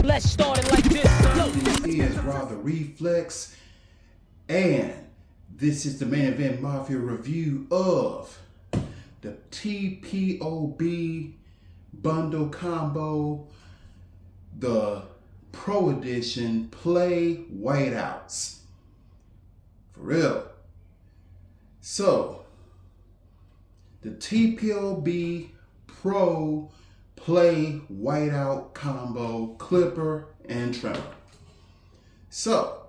Let's start it like this. Yo. This is Rather Reflex, and this is the Main Event Mafia review of the TPOB bundle combo, the Pro Edition Play Whiteouts. For real. So, the TPOB Pro Play Whiteout combo clipper and trimmer. So,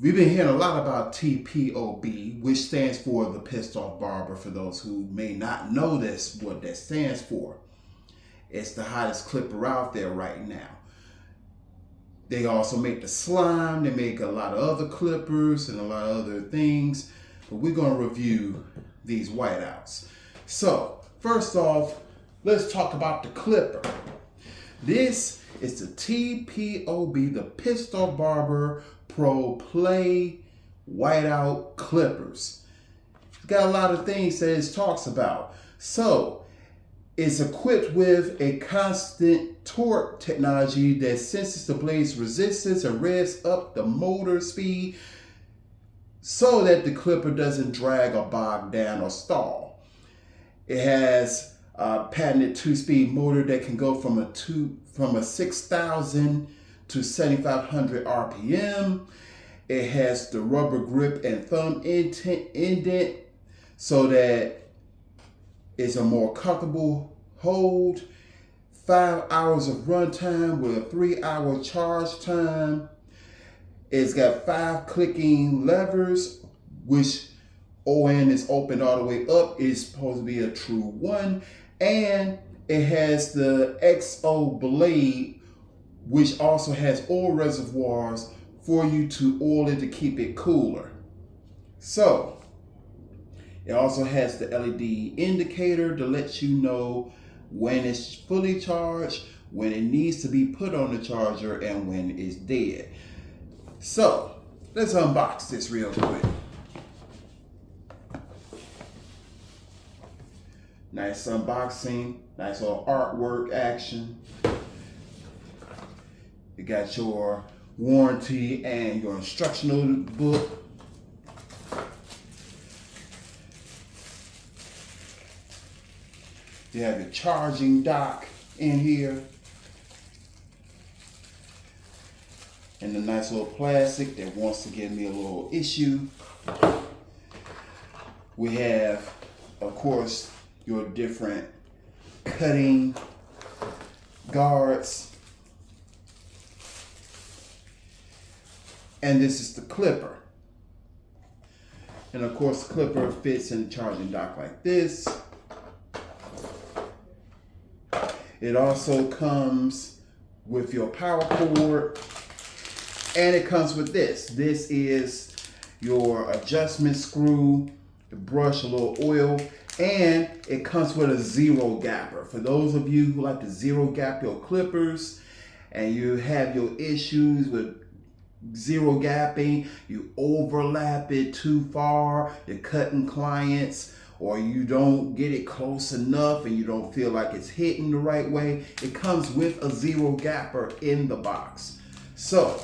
we've been hearing a lot about TPOB, which stands for the Pissed Off Barber. For those who may not know this, what that stands for. It's the hottest clipper out there right now. They also make the slime, they make a lot of other clippers and a lot of other things, but we're going to review these whiteouts. So, first off, let's talk about the clipper. This is the TPOB, the Pissed Off Barber Pro Play Whiteout Clippers. It's got a lot of things that it talks about. So, it's equipped with a constant torque technology that senses the blade's resistance and revs up the motor speed so that the clipper doesn't drag or bog down or stall. It has a patented 2-speed motor that can go from a 6,000 to 7,500 RPM. It has the rubber grip and thumb indent so that it's a more comfortable hold. 5 hours of runtime with a 3-hour charge time. It's got 5 clicking levers, which ON is open all the way up. It's supposed to be a true 1. And it has the XO blade, which also has oil reservoirs for you to oil it to keep it cooler. So, it also has the LED indicator to let you know when it's fully charged, when it needs to be put on the charger, and when it's dead. So, let's unbox this real quick. Nice unboxing, nice little artwork action. You got your warranty and your instructional book. You have your charging dock in here. And the nice little plastic that wants to give me a little issue. We have, of course, your different cutting guards. And this is the clipper. And of course, the clipper fits in the charging dock like this. It also comes with your power cord, and it comes with this. This is your adjustment screw, the brush, a little oil, and it comes with a zero gapper. For those of you who like to zero gap your clippers and you have your issues with zero gapping, you overlap it too far, you're cutting clients, or you don't get it close enough and you don't feel like it's hitting the right way, it comes with a zero gapper in the box. So,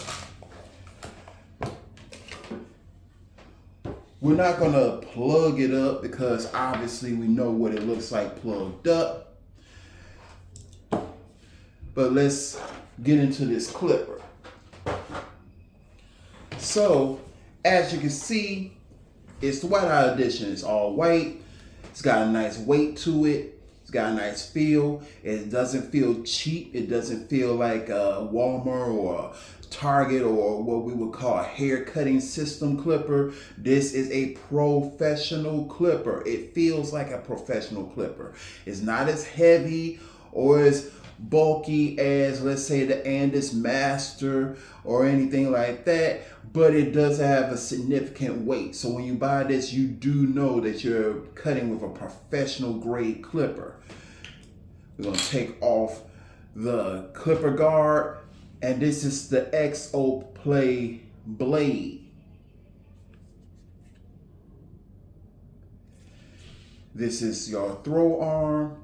we're not gonna plug it up because obviously we know what it looks like plugged up. But let's get into this clipper. So, as you can see, it's the Whiteout edition. It's all white. It's got a nice weight to it. It's got a nice feel. It doesn't feel cheap. It doesn't feel like a Walmart or a Target or what we would call a hair cutting system clipper. This is a professional clipper. It feels like a professional clipper. It's not as heavy or as bulky as, let's say, the Andis Master or anything like that, but it does have a significant weight. So when you buy this, you do know that you're cutting with a professional grade clipper. We're going to take off the clipper guard, and this is the XO Play blade. This is your throw arm.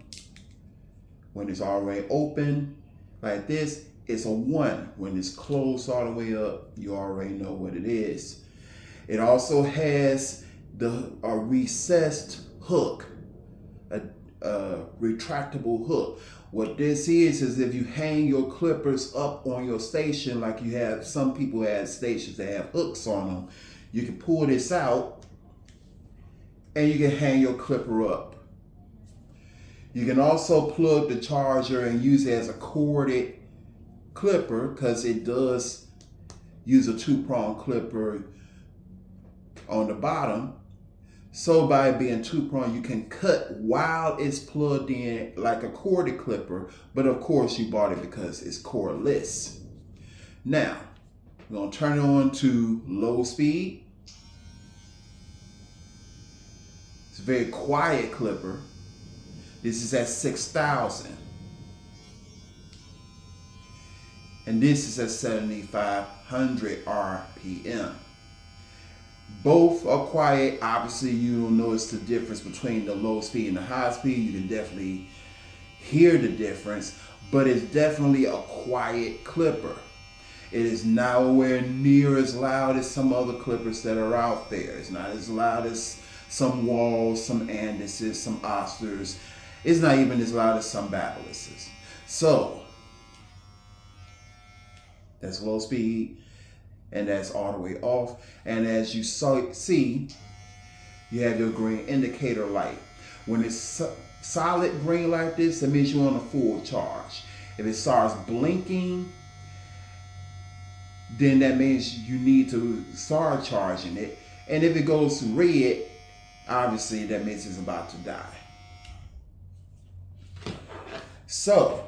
When it's already open like this, it's a 1. When it's closed all the way up, you already know what it is. It also has a recessed hook, a retractable hook. What this is if you hang your clippers up on your station, like you have, some people have stations that have hooks on them, you can pull this out and you can hang your clipper up. You can also plug the charger and use it as a corded clipper, because it does use a 2-prong clipper on the bottom. So by being 2-prong, you can cut while it's plugged in like a corded clipper, but of course you bought it because it's cordless. Now, we're gonna turn it on to low speed. It's a very quiet clipper. This is at 6,000. And this is at 7,500 RPM. Both are quiet. Obviously, you will notice the difference between the low speed and the high speed. You can definitely hear the difference, but it's definitely a quiet clipper. It is nowhere near as loud as some other clippers that are out there. It's not as loud as some Walls, some Anderses, some Osters. It's not even as loud as some Babylisses. So, that's low speed, and that's all the way off. And as you see, you have your green indicator light. When it's solid green like this, that means you're on a full charge. If it starts blinking, then that means you need to start charging it. And if it goes red, obviously that means it's about to die. So,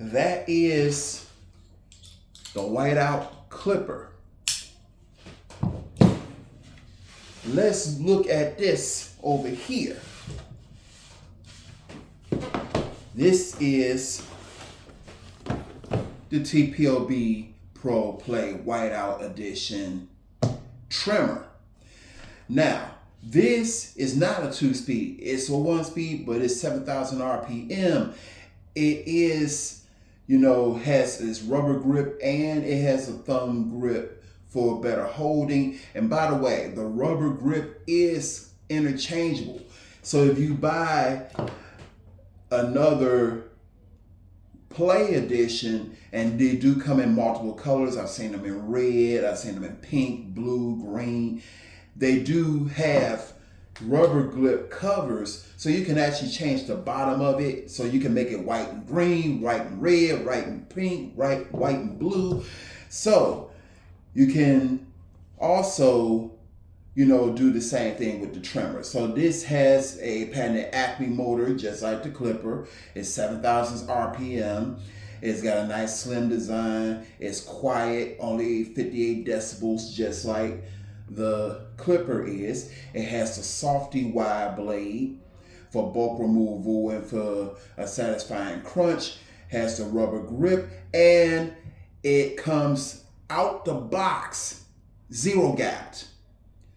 that is the Whiteout clipper. Let's look at this over here. This is the TPOB Pro Play Whiteout Edition trimmer. Now, this is not a 2-speed. It's a 1-speed, but it's 7,000 RPM. It is, has this rubber grip and it has a thumb grip for better holding. And by the way, the rubber grip is interchangeable. So if you buy another Play edition, and they do come in multiple colors. I've seen them in red, I've seen them in pink, blue, green. They do have rubber grip covers, so you can actually change the bottom of it, so you can make it white and green, white and red, white and pink, white and blue. So you can also, do the same thing with the trimmer. So this has a patented Acme motor, just like the clipper. It's 7,000 RPM. It's got a nice slim design. It's quiet, only 58 decibels, just like the clipper is. It has the softy wide blade for bulk removal and for a satisfying crunch. Has the rubber grip, and it comes out the box zero gapped.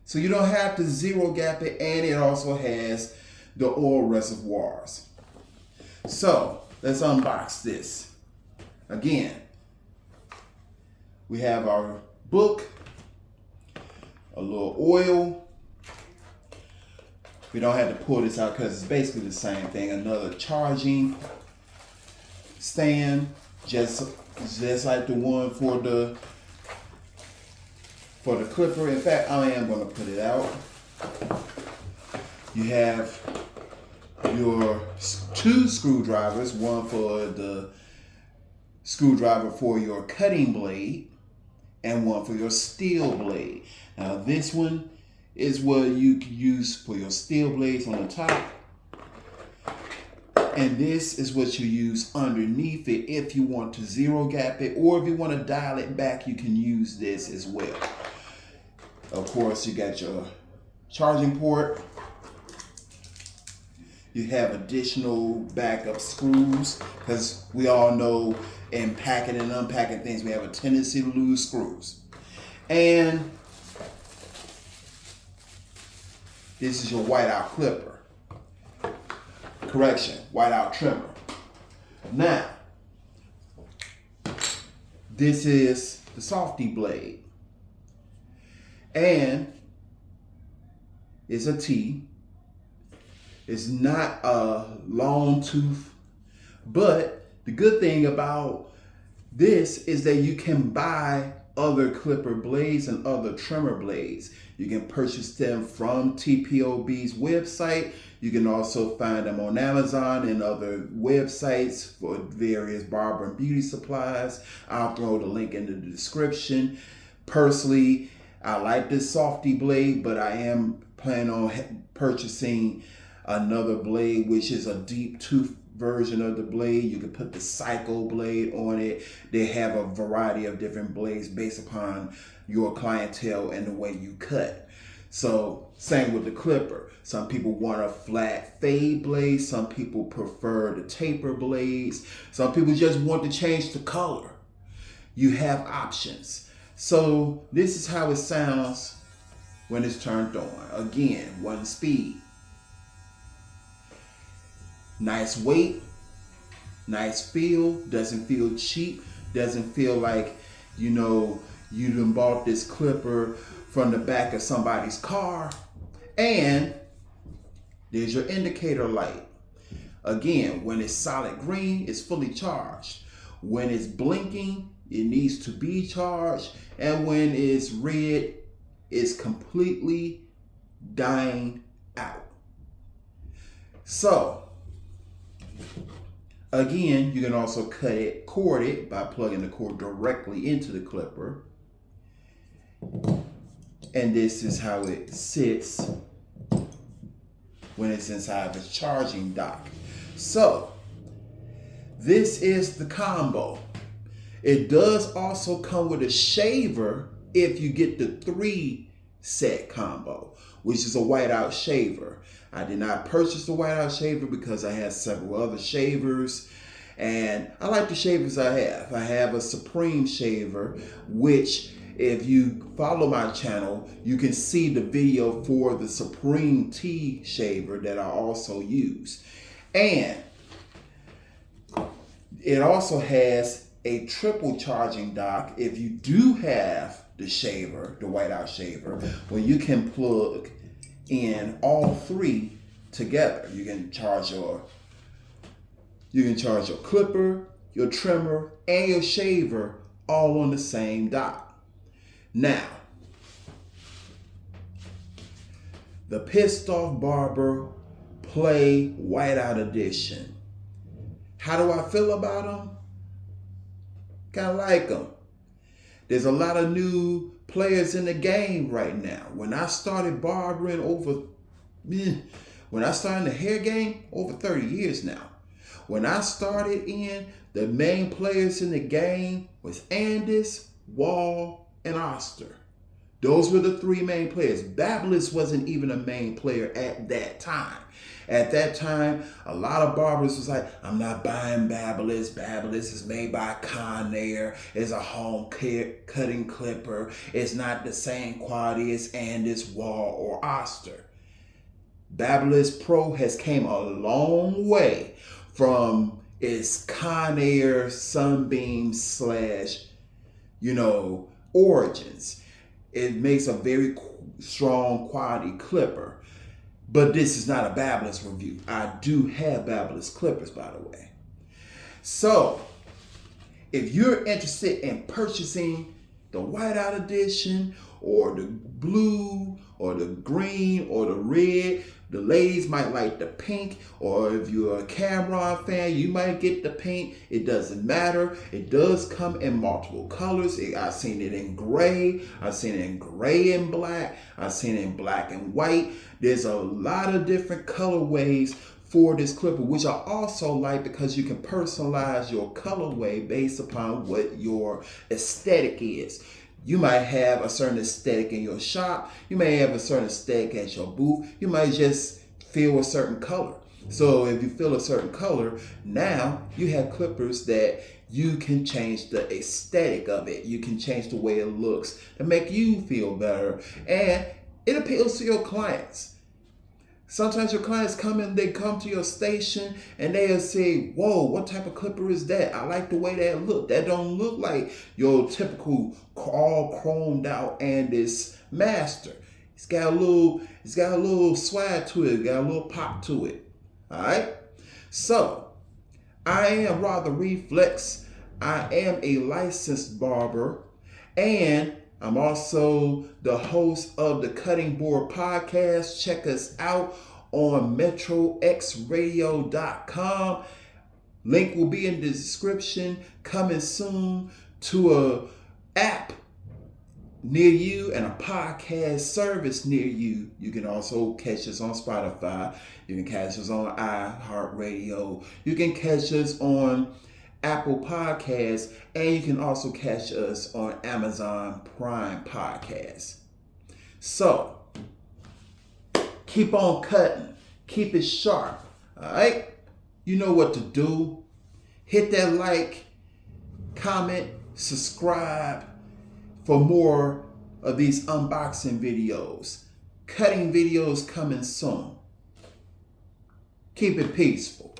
So you don't have to zero gap it, and it also has the oil reservoirs. So let's unbox this. Again, we have our book, a little oil. We don't have to pull this out because it's basically the same thing. Another charging stand, just like the one for the clipper. In fact, I am going to put it out. You have your 2 screwdrivers, one for the screwdriver for your cutting blade and one for your steel blade. Now this one is what you can use for your steel blades on the top, and this is what you use underneath it if you want to zero gap it, or if you want to dial it back, you can use this as well. Of course, you got your charging port. You have additional backup screws, because we all know in packing and unpacking things, we have a tendency to lose screws. And this is your Whiteout clipper. Correction, Whiteout trimmer. Now, This is the softy blade. And it's a T. It's not a long tooth. But the good thing about this is that you can buy other clipper blades and other trimmer blades. You can purchase them from TPOB's website. You can also find them on Amazon and other websites for various barber and beauty supplies. I'll throw the link in the description. Personally, I like this softy blade, but I am planning on purchasing another blade, which is a deep tooth version of the blade. You can put the Psycho blade on it. They have a variety of different blades based upon your clientele and the way you cut. So same with the clipper. Some people want a flat fade blade. Some people prefer the taper blades. Some people just want to change the color. You have options. So this is how it sounds when it's turned on. Again, 1 speed. Nice weight, nice feel, doesn't feel cheap, doesn't feel like, you done bought this clipper from the back of somebody's car. And there's your indicator light. Again, when it's solid green, it's fully charged. When it's blinking, it needs to be charged. And when it's red, it's completely dying out. So, again, you can also cord it by plugging the cord directly into the clipper. And this is how it sits when it's inside of its charging dock. So, this is the combo. It does also come with a shaver if you get the 3-set combo, which is a whiteout shaver. I did not purchase the whiteout shaver because I had several other shavers, and I like the shavers I have. I have a Supreme shaver, which if you follow my channel, you can see the video for the Supreme T shaver that I also use. And it also has a triple charging dock if you do have the shaver, the whiteout shaver, where you can plug in all 3 together. You can charge your clipper, your trimmer, and your shaver all on the same dock. Now, the Pissed Off Barber Play Whiteout Edition. How do I feel about them? Kind of like them. There's a lot of new players in the game right now. When I started barbering when I started in the hair game, over 30 years now. When I started in, the main players in the game was Andis, Wall, and Oster. Those were the 3 main players. Babyliss wasn't even a main player at that time. At that time, a lot of barbers was like, I'm not buying Babyliss. Babyliss is made by Conair. It's a home cutting clipper. It's not the same quality as Andis, Wall, or Oster. Babyliss Pro has came a long way from its Conair Sunbeam / origins. It makes a very strong quality clipper. But this is not a Babyliss review. I do have Babyliss clippers, by the way. So, if you're interested in purchasing the whiteout edition, or the blue, or the green, or the red, the ladies might like the pink, or if you're a Cameron fan, you might get the pink. It doesn't matter. It does come in multiple colors. I've seen it in gray. I've seen it in gray and black. I've seen it in black and white. There's a lot of different colorways for this clipper, which I also like because you can personalize your colorway based upon what your aesthetic is. You might have a certain aesthetic in your shop. You may have a certain aesthetic at your booth. You might just feel a certain color. So if you feel a certain color, now you have clippers that you can change the aesthetic of it. You can change the way it looks to make you feel better. And it appeals to your clients. Sometimes your clients come in, they come to your station and they'll say, whoa, what type of clipper is that? I like the way that look. That don't look like your typical all chromed out and it's master. It's got a little swag to it, got a little pop to it. All right. So I am Rather Reflex. I am a licensed barber, and I'm also the host of the Cutting Board Podcast. Check us out on metroxradio.com. Link will be in the description. Coming soon to a app near you and a podcast service near you. You can also catch us on Spotify. You can catch us on iHeartRadio. You can catch us on Apple Podcasts, and you can also catch us on Amazon Prime Podcasts. So, keep on cutting. Keep it sharp. All right? You know what to do. Hit that like, comment, subscribe for more of these unboxing videos. Cutting videos coming soon. Keep it peaceful.